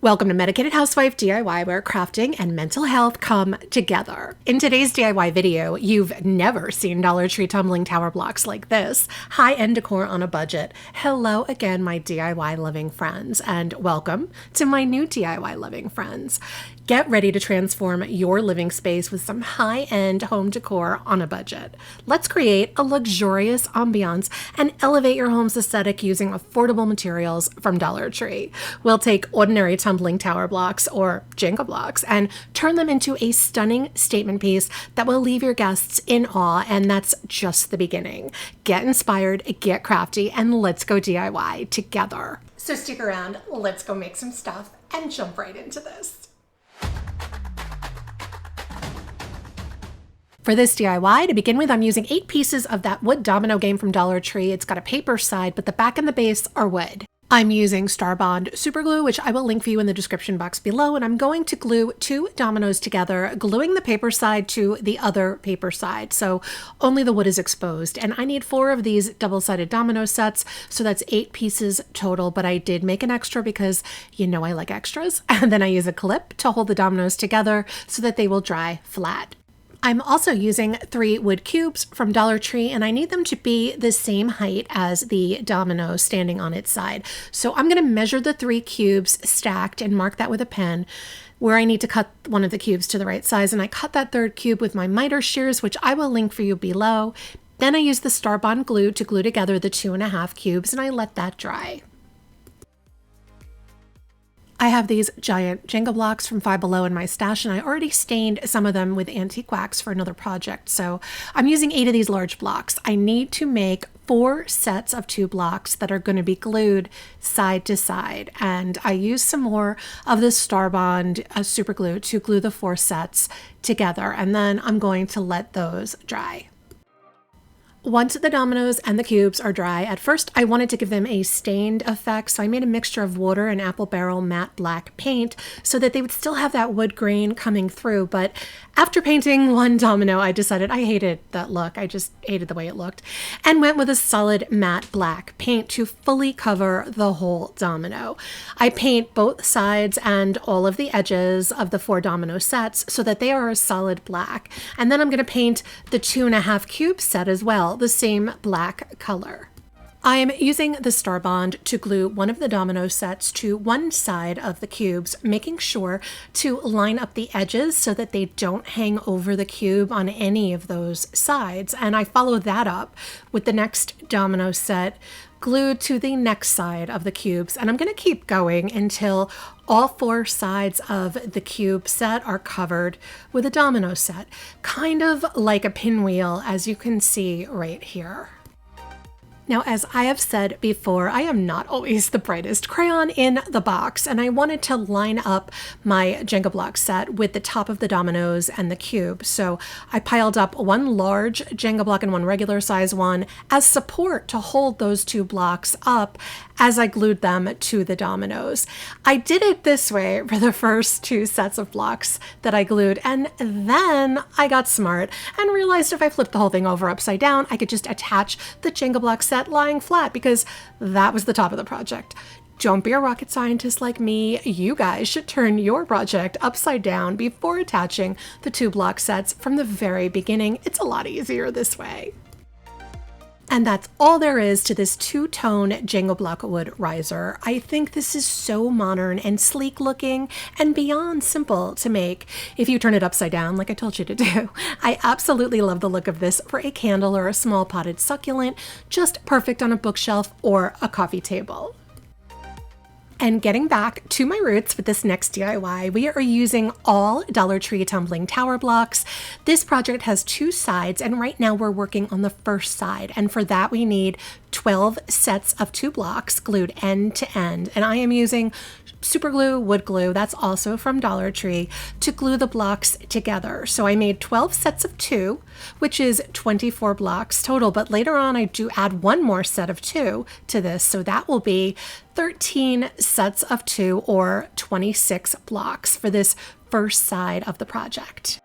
Welcome to Medicated Housewife DIY, where crafting and mental health come together. In today's DIY video, you've never seen Dollar Tree tumbling tower blocks like this. High-end decor on a budget. Hello again, my DIY loving friends, and welcome to my new DIY loving friends. Get ready to transform your living space with some high-end home decor on a budget. Let's create a luxurious ambiance and elevate your home's aesthetic using affordable materials from Dollar Tree. We'll take ordinary tumbling tower blocks or Jenga blocks and turn them into a stunning statement piece that will leave your guests in awe, and that's just the beginning. Get inspired, get crafty, and let's go DIY together. So stick around, let's go make some stuff and jump right into this. For this DIY, to begin with, I'm using 8 pieces of that wood domino game from Dollar Tree. It's got a paper side, but the back and the base are wood. I'm using Starbond super glue, which I will link for you in the description box below, and I'm going to glue 2 dominoes together, gluing the paper side to the other paper side, so only the wood is exposed. And I need 4 of these double-sided domino sets, so that's 8 pieces total, but I did make an extra because you know I like extras. And then I use a clip to hold the dominoes together so that they will dry flat. I'm also using 3 wood cubes from Dollar Tree, and I need them to be the same height as the domino standing on its side. So I'm going to measure the 3 cubes stacked and mark that with a pen where I need to cut one of the cubes to the right size. And I cut that 3rd cube with my miter shears, which I will link for you below. Then I use the Starbond glue to glue together the 2.5 cubes, and I let that dry. I have these giant Jenga blocks from Five Below in my stash, and I already stained some of them with antique wax for another project. So I'm using 8 of these large blocks. I need to make 4 sets of 2 blocks that are going to be glued side to side. And I use some more of this Starbond super glue to glue the 4 sets together. And then I'm going to let those dry. Once the dominoes and the cubes are dry, at first I wanted to give them a stained effect, so I made a mixture of water and apple barrel matte black paint so that they would still have that wood grain coming through. But after painting one domino, I decided I hated that look. I just hated the way it looked, and went with a solid matte black paint to fully cover the whole domino. I paint both sides and all of the edges of the 4 domino sets so that they are a solid black. And then I'm going to paint the 2.5 cube set as well, the same black color. I am using the Starbond to glue one of the domino sets to one side of the cubes, making sure to line up the edges so that they don't hang over the cube on any of those sides. And I follow that up with the next domino set glued to the next side of the cubes. And I'm going to keep going until all 4 sides of the cube set are covered with a domino set, kind of like a pinwheel, as you can see right here. Now, as I have said before, I am not always the brightest crayon in the box, and I wanted to line up my Jenga block set with the top of the dominoes and the cube. So I piled up 1 large Jenga block and 1 regular size one as support to hold those 2 blocks up as I glued them to the dominoes. I did it this way for the first 2 sets of blocks that I glued, and then I got smart and realized if I flipped the whole thing over upside down, I could just attach the Jenga block set lying flat, because that was the top of the project. Don't be a rocket scientist like me. You guys should turn your project upside down before attaching the 2 block sets from the very beginning. It's a lot easier this way. And that's all there is to this 2-tone Jenga block wood riser. I think this is so modern and sleek looking and beyond simple to make if you turn it upside down like I told you to do. I absolutely love the look of this for a candle or a small potted succulent, just perfect on a bookshelf or a coffee table. And getting back to my roots with this next DIY, we are using all Dollar Tree tumbling tower blocks. This project has 2 sides, and right now we're working on the first side. And for that, we need 12 sets of 2 blocks glued end to end. And I am using super glue, wood glue, that's also from Dollar Tree, to glue the blocks together. So I made 12 sets of 2, which is 24 blocks total, but later on I do add 1 more set of 2 to this, so that will be 13 sets of 2 or 26 blocks for this first side of the project.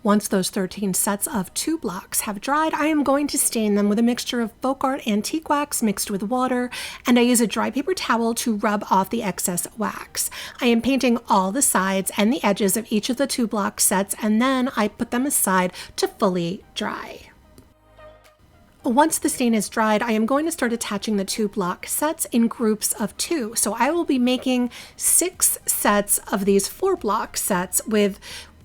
Once those 13 sets of 2 blocks have dried, I am going to stain them with a mixture of folk art antique wax mixed with water, and I use a dry paper towel to rub off the excess wax. I am painting all the sides and the edges of each of the 2 block sets, and then I put them aside to fully dry. Once the stain is dried, I am going to start attaching the 2 block sets in groups of 2. So I will be making 6 sets of these 4 block sets with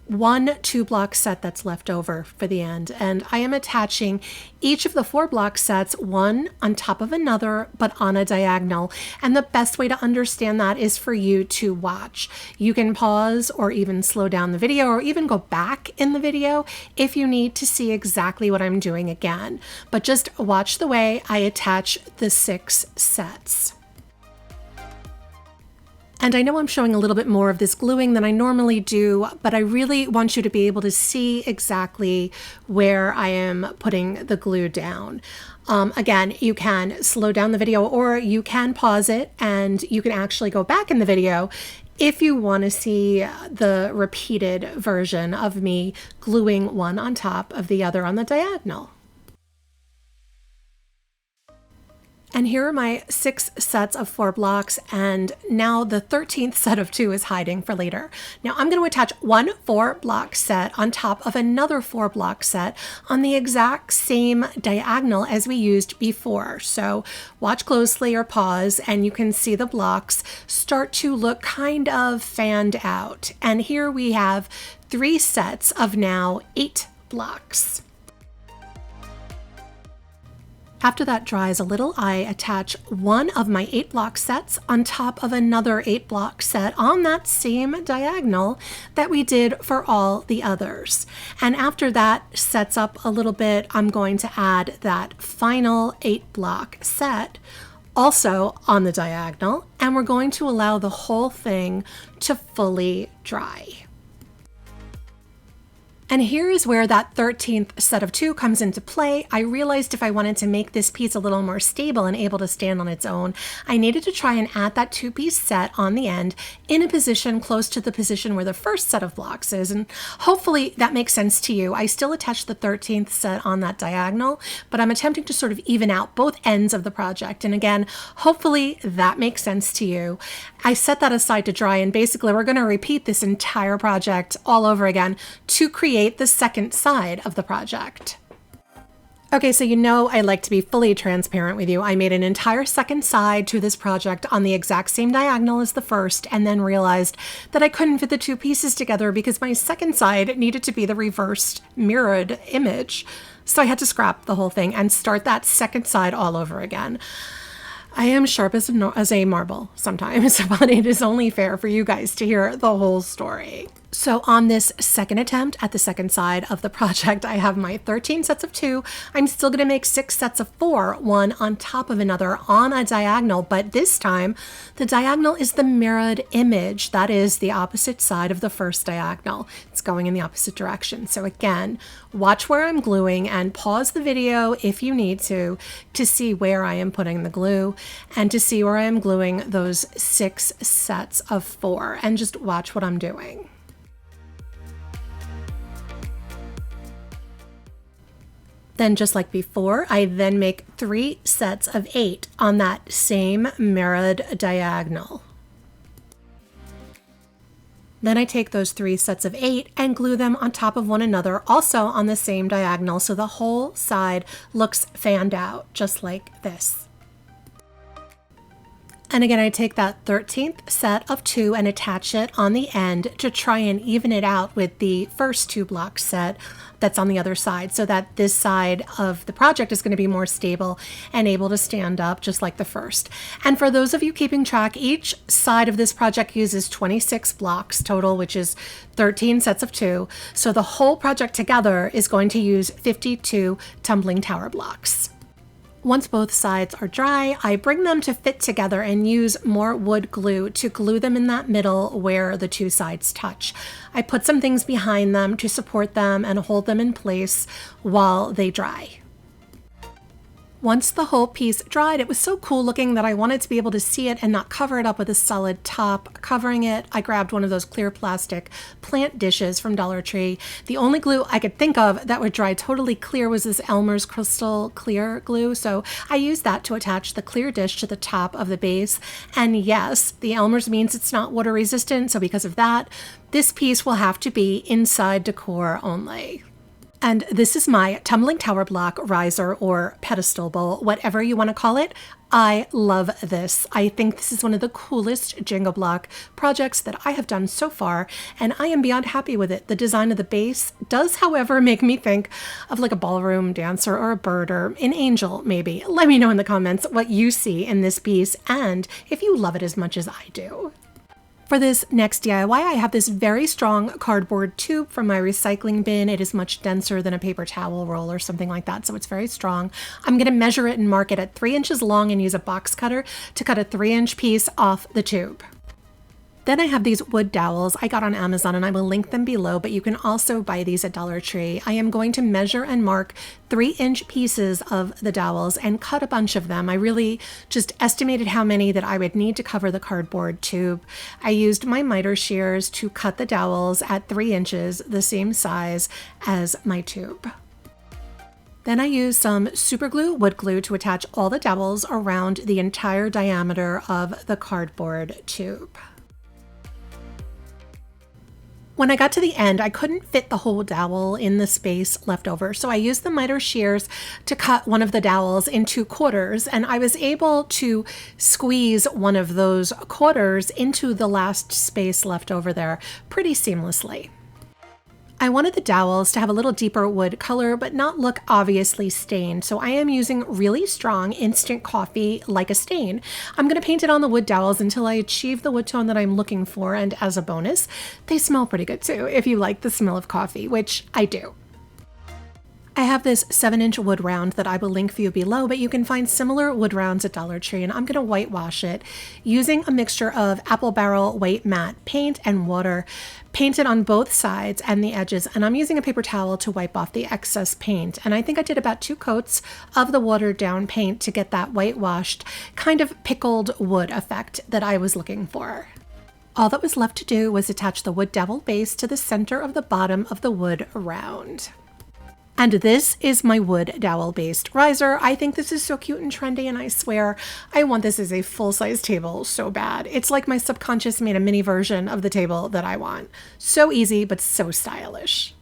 1 2-block set that's left over for the end. And I am attaching each of the 4 block sets one on top of another, but on a diagonal. And the best way to understand that is for you to watch. You can pause or even slow down the video, or even go back in the video if you need to see exactly what I'm doing again. But just watch the way I attach the 6 sets. And I know I'm showing a little bit more of this gluing than I normally do, but I really want you to be able to see exactly where I am putting the glue down. Again, you can slow down the video, or you can pause it and you can actually go back in the video if you want to see the repeated version of me gluing one on top of the other on the diagonal. And here are my 6 sets of 4 blocks, and now the 13th set of 2 is hiding for later. Now I'm going to attach one 4-block set on top of another 4-block set on the exact same diagonal as we used before. So watch closely or pause, and you can see the blocks start to look kind of fanned out. And here we have 3 sets of now 8 blocks. After that dries a little, I attach one of my 8-block sets on top of another 8-block set on that same diagonal that we did for all the others. And after that sets up a little bit, I'm going to add that final 8-block set also on the diagonal, and we're going to allow the whole thing to fully dry. And here is where that 13th set of 2 comes into play. I realized if I wanted to make this piece a little more stable and able to stand on its own, I needed to try and add that 2-piece set on the end in a position close to the position where the first set of blocks is. And hopefully that makes sense to you. I still attach the 13th set on that diagonal, but I'm attempting to sort of even out both ends of the project. And again, hopefully that makes sense to you. I set that aside to dry, and basically we're going to repeat this entire project all over again to create the second side of the project. Okay, so you know I like to be fully transparent with you. I made an entire second side to this project on the exact same diagonal as the first, and then realized that I couldn't fit the 2 pieces together because my second side needed to be the reversed mirrored image. So I had to scrap the whole thing and start that second side all over again. I am sharp as a marble sometimes, but it is only fair for you guys to hear the whole story. So on this second attempt at the second side of the project, I have my 13 sets of 2. I'm still going to make 6 sets of 4, one on top of another on a diagonal, but this time the diagonal is the mirrored image. That is the opposite side of the first diagonal. It's going in the opposite direction. So again, watch where I'm gluing and pause the video if you need to see where I am putting the glue and to see where I am gluing those 6 sets of 4, and just watch what I'm doing. Then just like before, I then make 3 sets of 8 on that same mirrored diagonal. Then I take those 3 sets of 8 and glue them on top of one another, also on the same diagonal, so the whole side looks fanned out, just like this. And again, I take that 13th set of 2 and attach it on the end to try and even it out with the first 2-block set that's on the other side, so that this side of the project is going to be more stable and able to stand up just like the first. And for those of you keeping track, each side of this project uses 26 blocks total, which is 13 sets of 2. So the whole project together is going to use 52 tumbling tower blocks. Once both sides are dry, I bring them to fit together and use more wood glue to glue them in that middle where the 2 sides touch. I put some things behind them to support them and hold them in place while they dry. Once the whole piece dried, it was so cool looking that I wanted to be able to see it and not cover it up with a solid top covering it. I grabbed one of those clear plastic plant dishes from Dollar Tree. The only glue I could think of that would dry totally clear was this Elmer's Crystal Clear glue, so I used that to attach the clear dish to the top of the base. And yes, the Elmer's means it's not water resistant, so because of that, this piece will have to be inside decor only. And this is my tumbling tower block riser or pedestal bowl, whatever you want to call it. I love this. I think this is one of the coolest Jenga block projects that I have done so far, and I am beyond happy with it. The design of the base does, however, make me think of like a ballroom dancer or a bird or an angel, maybe. Let me know in the comments what you see in this piece and if you love it as much as I do. For this next DIY, I have this very strong cardboard tube from my recycling bin. It is much denser than a paper towel roll or something like that, so it's very strong. I'm going to measure it and mark it at 3 inches long and use a box cutter to cut a 3-inch piece off the tube. Then I have these wood dowels I got on Amazon, and I will link them below, but you can also buy these at Dollar Tree. I am going to measure and mark 3-inch pieces of the dowels and cut a bunch of them. I really just estimated how many that I would need to cover the cardboard tube. I used my miter shears to cut the dowels at 3 inches, the same size as my tube. Then I used some super glue, wood glue, to attach all the dowels around the entire diameter of the cardboard tube. When I got to the end, I couldn't fit the whole dowel in the space left over, so I used the miter shears to cut one of the dowels into quarters, and I was able to squeeze one of those quarters into the last space left over there pretty seamlessly. I wanted the dowels to have a little deeper wood color but not look obviously stained, so I am using really strong instant coffee like a stain. I'm going to paint it on the wood dowels until I achieve the wood tone that I'm looking for, and as a bonus, they smell pretty good too if you like the smell of coffee, which I do. I have this 7-inch wood round that I will link for you below, but you can find similar wood rounds at Dollar Tree, and I'm going to whitewash it using a mixture of apple barrel white matte paint and water, painted on both sides and the edges, and I'm using a paper towel to wipe off the excess paint. And I think I did about 2 coats of the watered down paint to get that whitewashed, kind of pickled wood effect that I was looking for. All that was left to do was attach the wood dowel base to the center of the bottom of the wood round. And this is my wood dowel based riser. I think this is so cute and trendy, and I swear I want this as a full-size table so bad. It's like my subconscious made a mini version of the table that I want. So easy, but so stylish.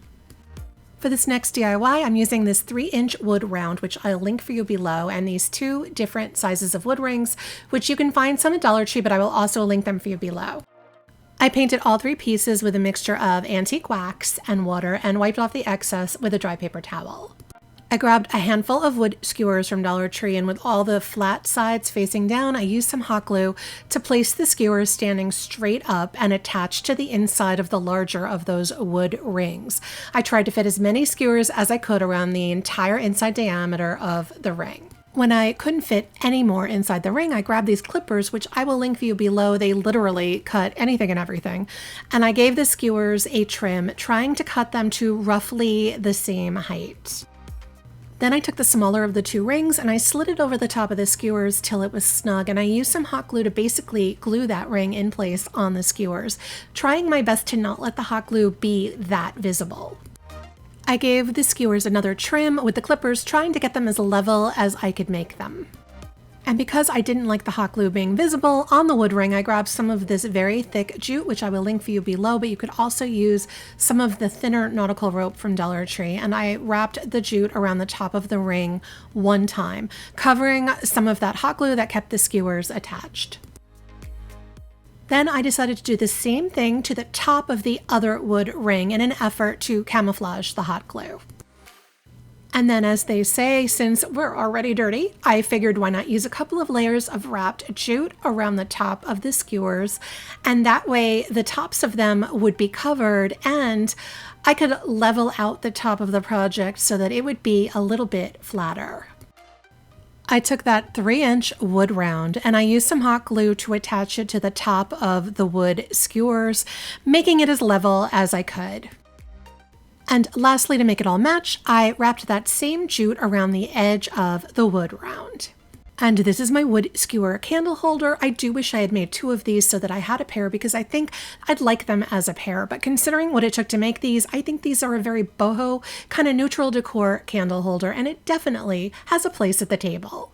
For this next DIY, I'm using this 3-inch wood round, which I'll link for you below, and these 2 different sizes of wood rings, which you can find some at Dollar Tree, but I will also link them for you below. I painted all 3 pieces with a mixture of antique wax and water and wiped off the excess with a dry paper towel. I grabbed a handful of wood skewers from Dollar Tree, and with all the flat sides facing down, I used some hot glue to place the skewers standing straight up and attached to the inside of the larger of those wood rings. I tried to fit as many skewers as I could around the entire inside diameter of the ring. When I couldn't fit any more inside the ring, I grabbed these clippers, which I will link for you below. They literally cut anything and everything. And I gave the skewers a trim, trying to cut them to roughly the same height. Then I took the smaller of the 2 rings and I slid it over the top of the skewers till it was snug, and I used some hot glue to basically glue that ring in place on the skewers, trying my best to not let the hot glue be that visible. I gave the skewers another trim with the clippers, trying to get them as level as I could make them. And because I didn't like the hot glue being visible on the wood ring, I grabbed some of this very thick jute, which I will link for you below, but you could also use some of the thinner nautical rope from Dollar Tree, and I wrapped the jute around the top of the ring 1 time, covering some of that hot glue that kept the skewers attached. Then I decided to do the same thing to the top of the other wood ring in an effort to camouflage the hot glue. And then, as they say, since we're already dirty, I figured why not use a couple of layers of wrapped jute around the top of the skewers, and that way the tops of them would be covered and I could level out the top of the project so that it would be a little bit flatter. I took that 3-inch wood round and I used some hot glue to attach it to the top of the wood skewers, making it as level as I could. And lastly, to make it all match, I wrapped that same jute around the edge of the wood round. And this is my wood skewer candle holder. I do wish I had made 2 of these so that I had a pair because I think I'd like them as a pair. But considering what it took to make these, I think these are a very boho, kind of neutral decor candle holder, and it definitely has a place at the table.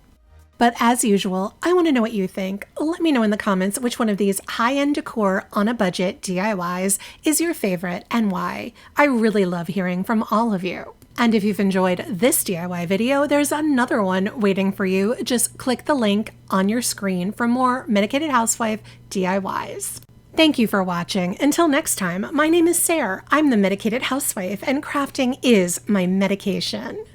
But as usual, I want to know what you think. Let me know in the comments which one of these high-end decor on a budget DIYs is your favorite and why. I really love hearing from all of you. And if you've enjoyed this DIY video, there's another one waiting for you. Just click the link on your screen for more Medicated Housewife DIYs. Thank you for watching. Until next time, my name is Sarah. I'm the Medicated Housewife, and crafting is my medication.